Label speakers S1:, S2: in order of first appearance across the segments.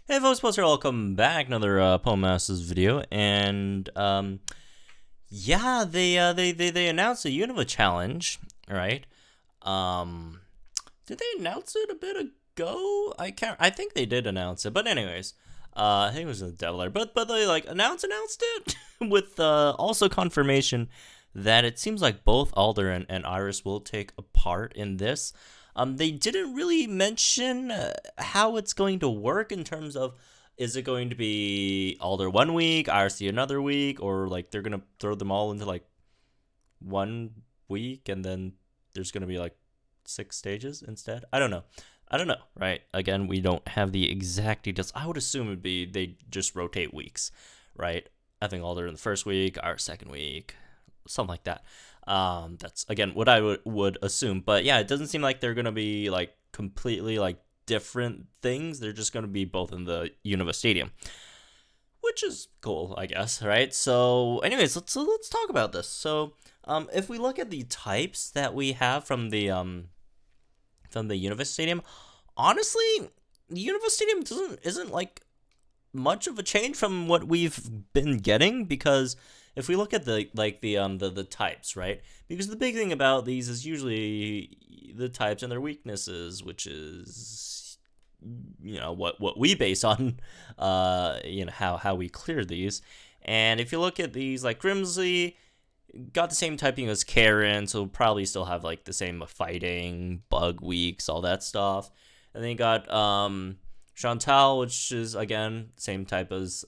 S1: Hey folks, Poster, welcome back. Another Poem Masters video, and yeah, they announced a Unova challenge, right? Um, did they announce it a bit ago? I think they did announce it, but anyways, I think it was in the Devil Lair, but they like announced it with also confirmation that it seems like both Alder and Iris will take a part in this. They didn't really mention how it's going to work in terms of, is it going to be Alder 1 week, Iris another week, or like they're gonna throw them all into like 1 week and then there's gonna be like 6 stages instead? I don't know, right? Again, we don't have the exact details. I would assume it'd be they just rotate weeks, right? I think Alder in the first week, Iris second week, something like that. That's again what I would assume, but yeah, it doesn't seem like they're gonna be like completely like different things. They're just gonna be both in the Unova Stadium, which is cool, I guess, right? So, anyways, let's talk about this. So, if we look at the types that we have from the Unova Stadium, honestly, the Unova Stadium isn't like much of a change from what we've been getting, because if we look at the types, right? Because the big thing about these is usually the types and their weaknesses, which is what we base on how we clear these. And if you look at these, like Grimsley got the same typing as Karen, so probably still have like the same fighting, bug weeks, all that stuff. And then you got Chantal, which is again same type as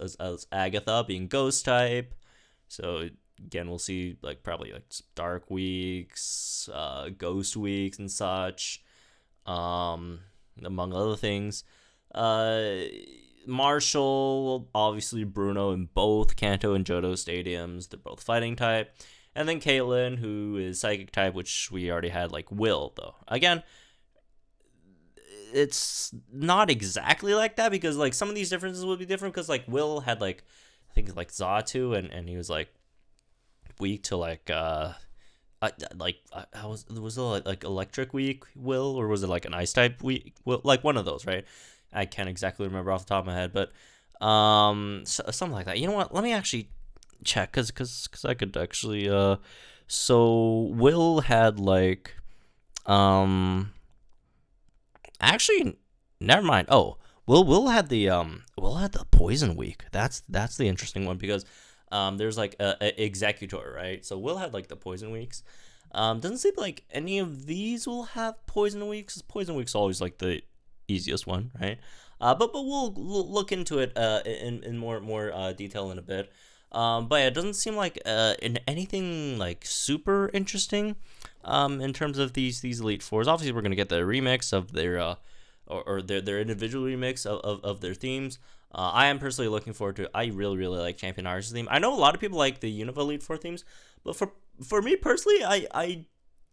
S1: Agatha, being ghost type. So again, we'll see like probably like dark weeks, ghost weeks, and such, among other things. Marshall, obviously Bruno in both Kanto and Johto stadiums. They're both fighting type. And then Caitlyn, who is psychic type, which we already had like Will, though. Again, it's not exactly like that, because like some of these differences would be different, because like Will had like, I think like Zatu, and he was like weak to like how was it like electric weak Will, or was it like an ice type weak Will, like one of those, right? I can't exactly remember off the top of my head, but something like that. You know what? Let me actually check, cause I could actually so Will had like actually, never mind. Oh, Will had the poison week. That's the interesting one, because there's like a executor, right? So Will had like the poison weeks. Doesn't seem like any of these will have poison weeks. Poison week's always like the easiest one, right? But we'll look into it in more detail in a bit. But yeah, it doesn't seem like in anything like super interesting in terms of these Elite Fours. Obviously, we're gonna get the remix of their or their individual remix of their themes. I am personally looking forward to it. I really like Champion Iris' theme. I know a lot of people like the Unova Elite Four themes, but for me personally, I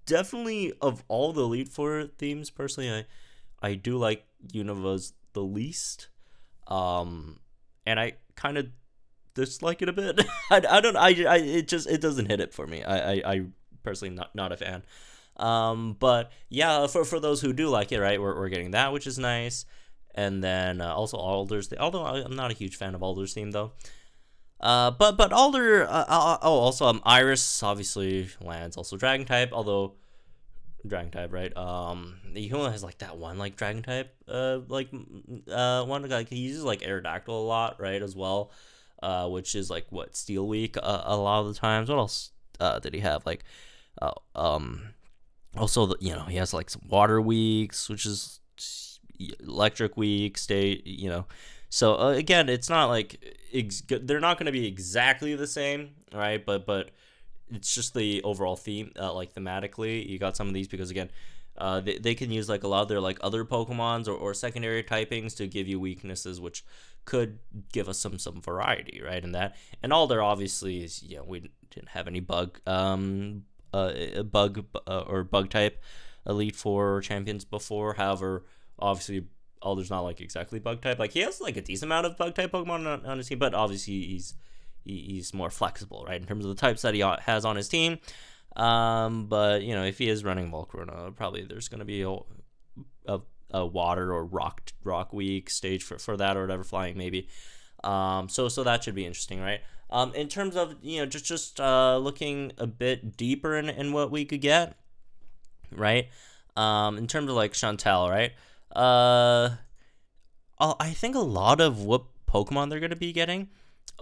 S1: definitely, of all the Elite Four themes, personally, I do like Unova's the least. And I kind of dislike it a bit. I don't it doesn't hit it for me. I personally not a fan. But yeah, for those who do like it, right, we're getting that, which is nice. And then also Alder's, although I'm not a huge fan of Alder's theme though. But Alder, also Iris obviously lands also Dragon type, although Dragon type, right? He only has like that one like Dragon type, one, like he uses like Aerodactyl a lot, right, as well, which is like what, Steel Week a lot of the times. What else did he have? Like, also he has like some Water Weeks, which is Electric Week, So again, it's not like they're not going to be exactly the same, right? But it's just the overall theme, like thematically, you got some of these, because again, they can use like a lot of their like other Pokemons or secondary typings to give you weaknesses, which could give us some variety, right? In that, and Alder obviously is, we didn't have any bug or bug type Elite Four champions before. However, obviously Alder's not like exactly bug type. Like he has like a decent amount of bug type Pokemon on his team, but obviously he's more flexible, right, in terms of the types that he has on his team. But if he is running Volcarona, probably there's going to be water or rock week stage for that or whatever, flying maybe. So that should be interesting, right? In terms of just looking a bit deeper in what we could get, right? In terms of like Chantel, right? I think a lot of what Pokemon they're gonna be getting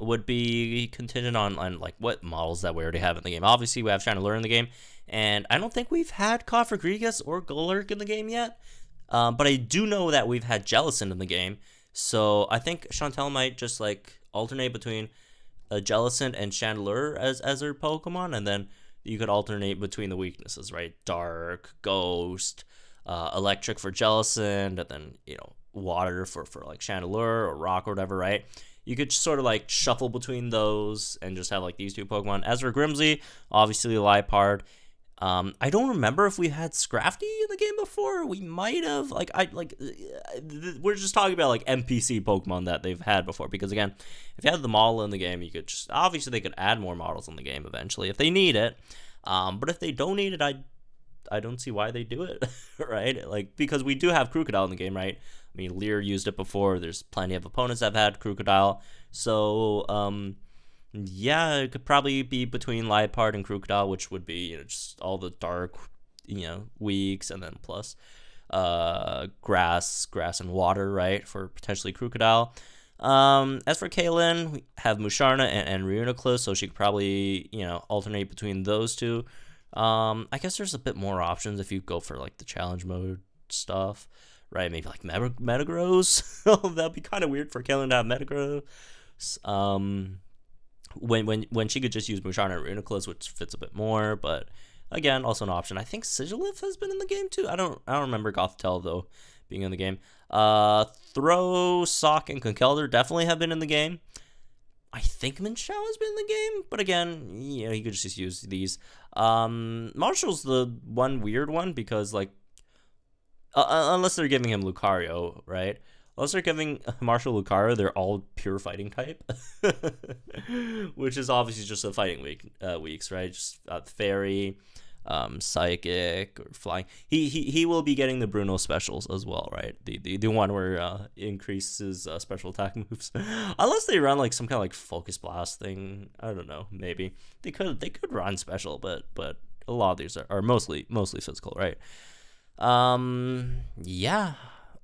S1: would be contingent on like what models that we already have in the game. Obviously, we have Chandelure in the game, and I don't think we've had Cofagrigus or Golurk in the game yet. But I do know that we've had Jellicent in the game, so I think Chantel might just like alternate between a Jellicent and Chandelure as her Pokemon, and then you could alternate between the weaknesses, right? Dark, Ghost, Electric for Jellicent, and then Water for like Chandelure or Rock or whatever, right? You could sort of like shuffle between those and just have like these two Pokemon. As for Grimsley, obviously Liepard. I don't remember if we had Scrafty in the game before. We might have. We're just talking about like NPC Pokemon that they've had before. Because again, if you had the model in the game, you could just obviously they could add more models in the game eventually if they need it. But if they don't need it, I don't see why they do it, right? Like because we do have Crocodile in the game, right? I mean, Lear used it before. There's plenty of opponents that have had Crocodile. So, yeah, it could probably be between Liepard and Crocodile, which would be, just all the dark, weeks, and then plus grass and water, right, for potentially Crocodile. As for Kaylin, we have Musharna and Reuniclus, so she could probably, alternate between those two. I guess there's a bit more options if you go for, like, the challenge mode stuff. Right, maybe like Metagross. That'd be kind of weird for Kaylin to have Metagross. When she could just use Musharna and Reuniclus, which fits a bit more, but again, also an option. I think Sigilyph has been in the game too. I don't remember Gothitelle though being in the game. Throw, Sock, and Conkeldurr definitely have been in the game. I think Minshao has been in the game, but again, you could just use these. Marshall's the one weird one because like. Unless they're giving him Lucario, right? Unless they're giving Marshall Lucario, they're all pure fighting type, which is obviously just the fighting weeks, right? Just fairy, psychic, or flying. He will be getting the Bruno specials as well, right? The one where increases special attack moves, unless they run like some kind of like focus blast thing. I don't know. Maybe they could run special, but a lot of these are mostly physical, right? Yeah.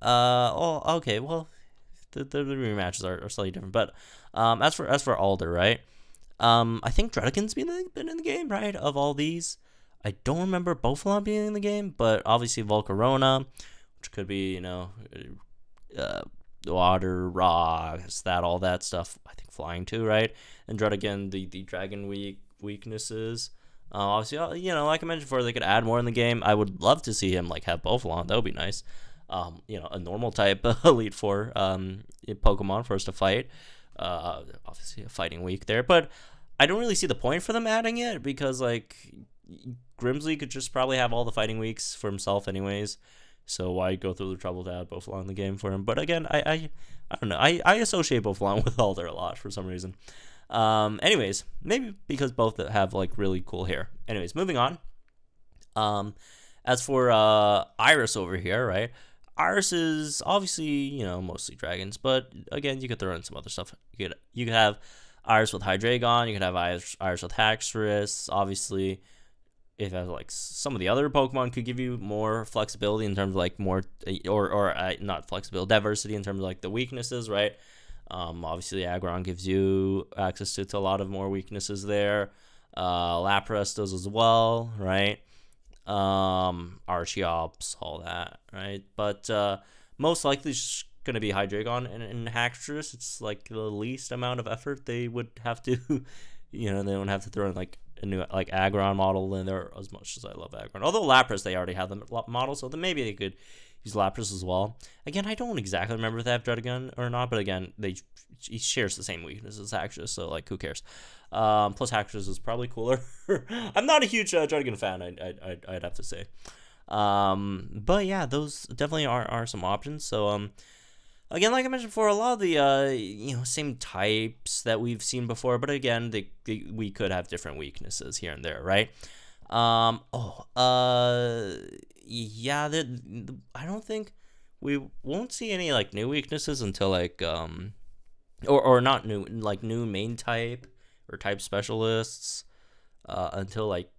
S1: Okay. Well, the rematches are slightly different, but as for Alder, right? I think Dredagon's been in the game, right? Of all these, I don't remember Bouffalant being in the game, but obviously Volcarona, which could be water, rocks, all that stuff. I think flying too, right? And Dredagon, the dragon weaknesses. Obviously, like I mentioned before, they could add more in the game. I would love to see him like have Bouffalant. That would be nice. A normal type Elite Four Pokemon for us to fight. Obviously a fighting week there, but I don't really see the point for them adding it because like Grimsley could just probably have all the fighting weeks for himself anyways. So why go through the trouble to add Bouffalant in the game for him? But again, I don't know. I associate Bouffalant with Alder a lot for some reason. Anyways, maybe because both have like really cool hair. Anyways, moving on. As for Iris over here, right? Iris is obviously, mostly dragons, but again, you could throw in some other stuff. You could have Iris with Hydreigon, you could have Iris with Haxorus. Obviously, if like some of the other Pokemon could give you more flexibility in terms of like more or not flexibility, diversity in terms of like the weaknesses, right? Obviously, Aggron gives you access to a lot of more weaknesses there. Lapras does as well, right? Archeops, all that, right? But most likely it's going to be Hydreigon and Haxorus. It's like the least amount of effort they would have to, they don't have to throw in like a new like Aggron model in there as much as I love Aggron. Although Lapras, they already have the model, so then maybe they could use Lapras as well. Again, I don't exactly remember if they have Dredagon or not, but again, he shares the same weakness as Haxorus, so like who cares? Plus Haxorus is probably cooler. I'm not a huge Dredagon fan, I'd have to say. But yeah, those definitely are some options. So again, like I mentioned before, a lot of the same types that we've seen before, but again, we could have different weaknesses here and there, right? Yeah, I don't think we won't see any like new weaknesses until like or not new, like new main type or type specialists until like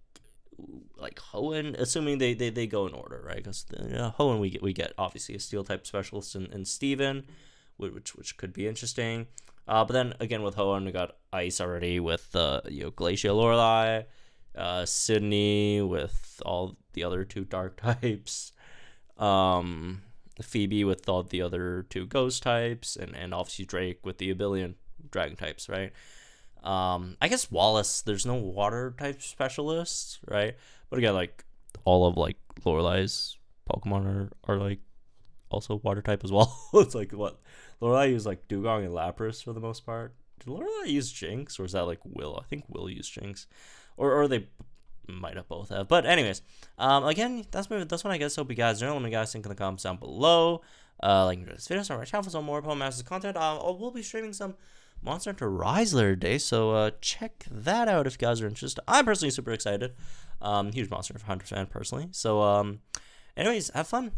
S1: Hoenn, assuming they go in order, right? Because Hoenn we get obviously a steel type specialist in Steven, which could be interesting. But then again with Hoenn we got ice already with Glacial Lorelei, Sydney with all the other 2 dark types, Phoebe with all the other 2 ghost types, and obviously Drake with the Abillion dragon types, right? I guess Wallace, there's no water type specialists, right? But again, like all of like Lorelei's Pokemon are like also water type as well. It's like what Lorelei used like Dugong and Lapras for the most part. Did Lorelei use Jinx, or is that like Will? I think Will used Jinx, or they might have both have. But anyways, again, that's what I guess. Hope you guys know. Let me guys think in the comments down below. Like this video, so check out for some more Pokemon Masters content. We'll be streaming some Monster Hunter Rise later today, so check that out if you guys are interested. I'm personally super excited. Huge Monster Hunter fan personally. So anyways, have fun.